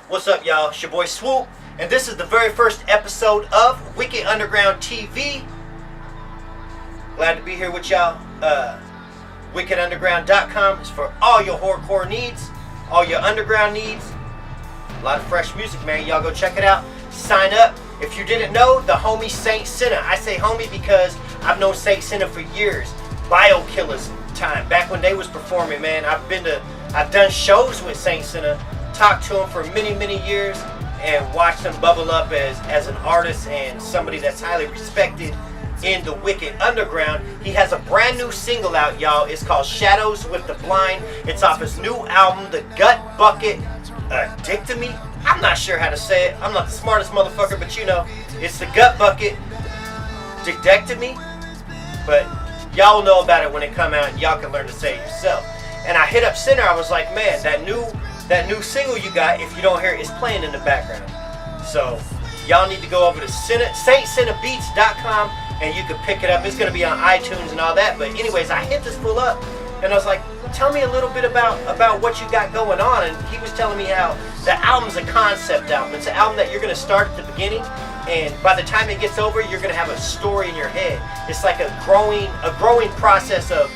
What's up, y'all? It's your boy Swoop, and this is the very first episode of Wicked Underground TV. Glad to be here with y'all. WickedUnderground.com is for all your horrorcore needs, all your underground needs. A lot of fresh music, man. Y'all go check it out. Sign up. If you didn't know, the homie Saint Sinna. I say homie because I've known Saint Sinna for years. Biokillers time, back when they was performing, man. I've done shows with Saint Sinna, talked to him for many years, and watched him bubble up as an artist and somebody that's highly respected in the Wicked Underground. He has a brand new single out, y'all. It's called Shadows with the Blind. It's off his new album, The Gut Bucket. Dick to Me? I'm not sure how to say it. I'm not the smartest motherfucker, but you know, it's The Gut Bucket. Dick to Me? But y'all will know about it when it come out, and y'all can learn to say it yourself. And I hit up Sinner. I was like, man, that new single you got, if you don't hear it, is playing in the background. So y'all need to go over to SaintSinnaBeats.com and you can pick it up. It's going to be on iTunes and all that. But anyways, I hit this fool up and I was like, tell me a little bit about what you got going on. And he was telling me how the album's a concept album. It's an album that you're going to start at the beginning, and by the time it gets over, you're going to have a story in your head. It's like a growing process of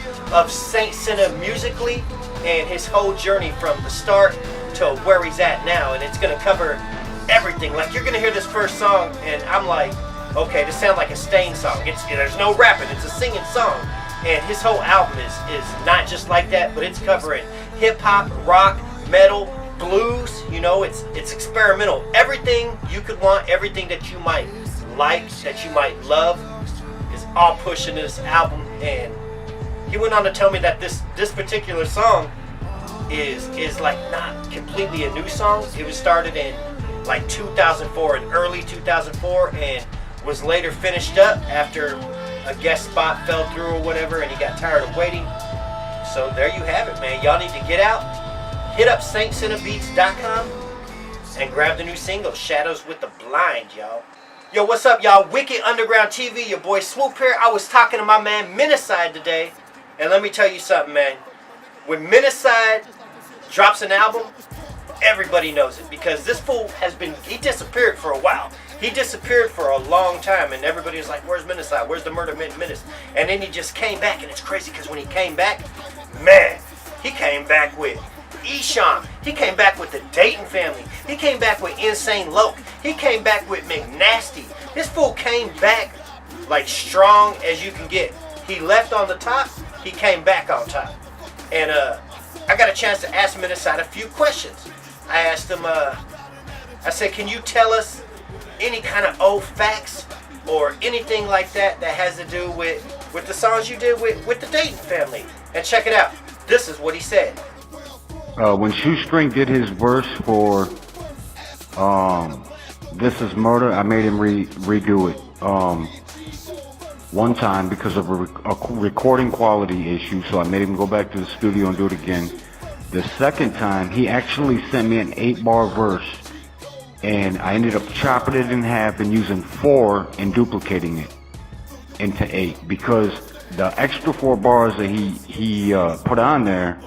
Saint Sinna musically and his whole journey from the start to where he's at now. And it's going to cover everything. Like, you're going to hear this first song and I'm like, okay, this sounds like a Stain song. There's no rapping, it's a singing song. And his whole album is not just like that, but it's covering hip-hop, rock, metal, blues. You know, it's experimental. Everything you could want, everything that you might like, that you might love, is all pushed into this album. And he went on to tell me that this particular song is like not completely a new song. It was started in like 2004, in early 2004, and was later finished up after a guest spot fell through or whatever, and he got tired of waiting. So there you have it, man. Y'all need to get out, hit up SaintSinnaBeats.com and grab the new single, Shadows with the Blind, y'all. Yo, what's up, y'all? Wicked Underground TV, your boy Swoop here. I was talking to my man Menacide today, and let me tell you something, man. When Menacide drops an album, everybody knows it, because this fool he disappeared for a while. He disappeared for a long time, and everybody was like, where's Menacide? Where's the Murder Menace? And then he just came back, and it's crazy, because when he came back, man, he came back with Esham. He came back with the Dayton family. He came back with Insane Loke. He came back with McNasty. This fool came back like strong as you can get. He left on the top, he came back on top. And I got a chance to ask Menacide a few questions. I asked him, I said, can you tell us any kind of old facts or anything like that has to do with the songs you did with the Dayton family? And check it out. This is what he said. When Shoestring did his verse for This Is Murder, I made him redo it one time because of a recording quality issue, so I made him go back to the studio and do it again. The second time, he actually sent me an 8-bar verse, and I ended up chopping it in half and using 4 and duplicating it into 8, because the extra 4 bars that he put on there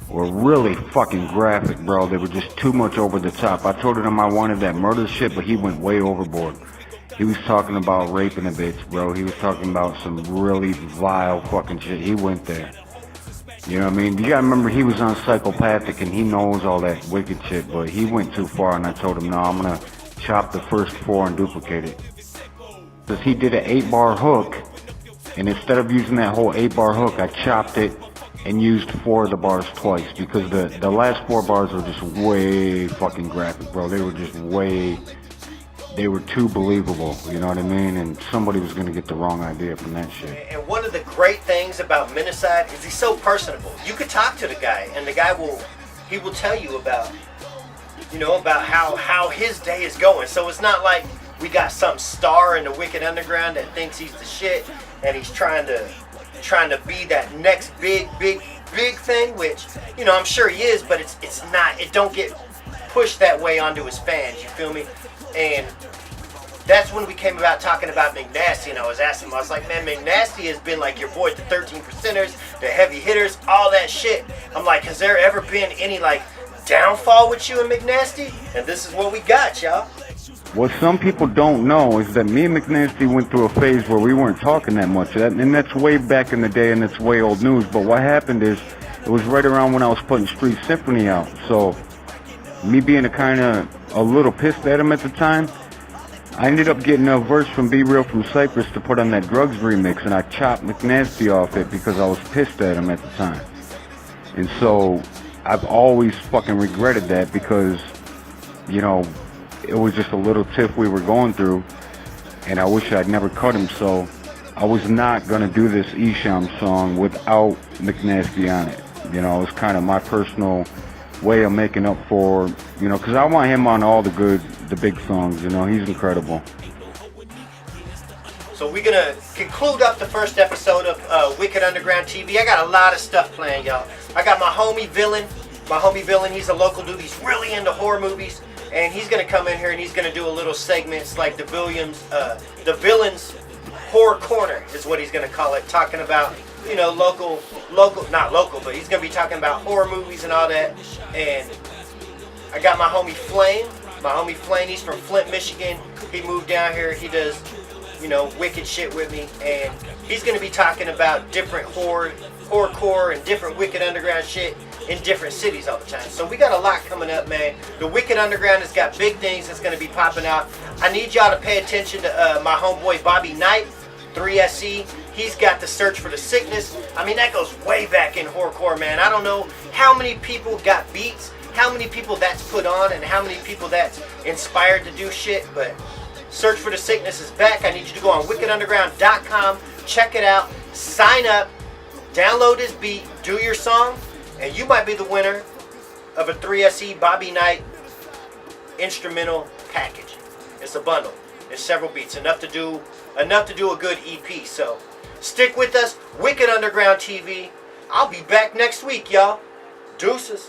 were really fucking graphic, bro. They were just too much over the top. I told him I wanted that murder shit, but he went way overboard. He was talking about raping a bitch, bro. He was talking about some really vile fucking shit. He went there. You know what I mean? You gotta remember, he was on Psychopathic and he knows all that wicked shit, but he went too far, and I told him, no, I'm gonna chop the first 4 and duplicate it. Because he did an 8-bar hook, and instead of using that whole 8-bar hook, I chopped it and used 4 of the bars twice, because the last 4 bars were just way fucking graphic, bro. They were too believable, you know what I mean? And somebody was gonna get the wrong idea from that shit. And one of the great things about Menacide is he's so personable. You could talk to the guy, and the guy will tell you about how his day is going. So it's not like we got some star in the Wicked Underground that thinks he's the shit, and he's trying to be that next big thing, which, you know, I'm sure he is, but it's not. It don't get pushed that way onto his fans, you feel me? And that's when we came about talking about McNasty, and I was asking him, I was like, man, McNasty has been like your boy, the 13%ers, the heavy hitters, all that shit. I'm like, has there ever been any like downfall with you and McNasty, and this is what we got, y'all. What some people don't know is that me and McNasty went through a phase where we weren't talking that much, and that's way back in the day, and it's way old news. But what happened is, it was right around when I was putting Street Symphony out. So, me being a little pissed at him at the time, I ended up getting a verse from Be Real from Cypress to put on that Drugs remix, and I chopped McNasty off it because I was pissed at him at the time. And so, I've always fucking regretted that because, you know, it was just a little tiff we were going through, and I wish I'd never cut him. So I was not going to do this Esham song without McNasty on it. You know, it's kind of my personal way of making up for, you know, because I want him on all the big songs. You know, he's incredible. So we're going to conclude up the first episode of Wicked Underground TV. I got a lot of stuff planned, y'all. I got my homie Villain. He's a local dude. He's really into horror movies. And he's going to come in here and he's going to do a little segments like the Villain's Horror Corner is what he's going to call it. Talking about, you know, not local, but he's going to be talking about horror movies and all that. And I got my homie Flame. He's from Flint, Michigan. He moved down here. He does, you know, wicked shit with me. And he's going to be talking about different horrorcore and different Wicked Underground shit in different cities all the time. So we got a lot coming up, man. The Wicked Underground has got big things that's going to be popping out. I need y'all to pay attention to my homeboy Bobby Knight, 3SE. He's got the Search for the Sickness. I mean, that goes way back in horrorcore, man. I don't know how many people got beats, how many people that's put on, and how many people that's inspired to do shit, but Search for the Sickness is back. I need you to go on wickedunderground.com, check it out, sign up, download this beat, do your song, and you might be the winner of a 3SE Bobby Knight instrumental package. It's a bundle. There's several beats, enough to do a good EP. So stick with us, Wicked Underground TV. I'll be back next week, y'all. Deuces.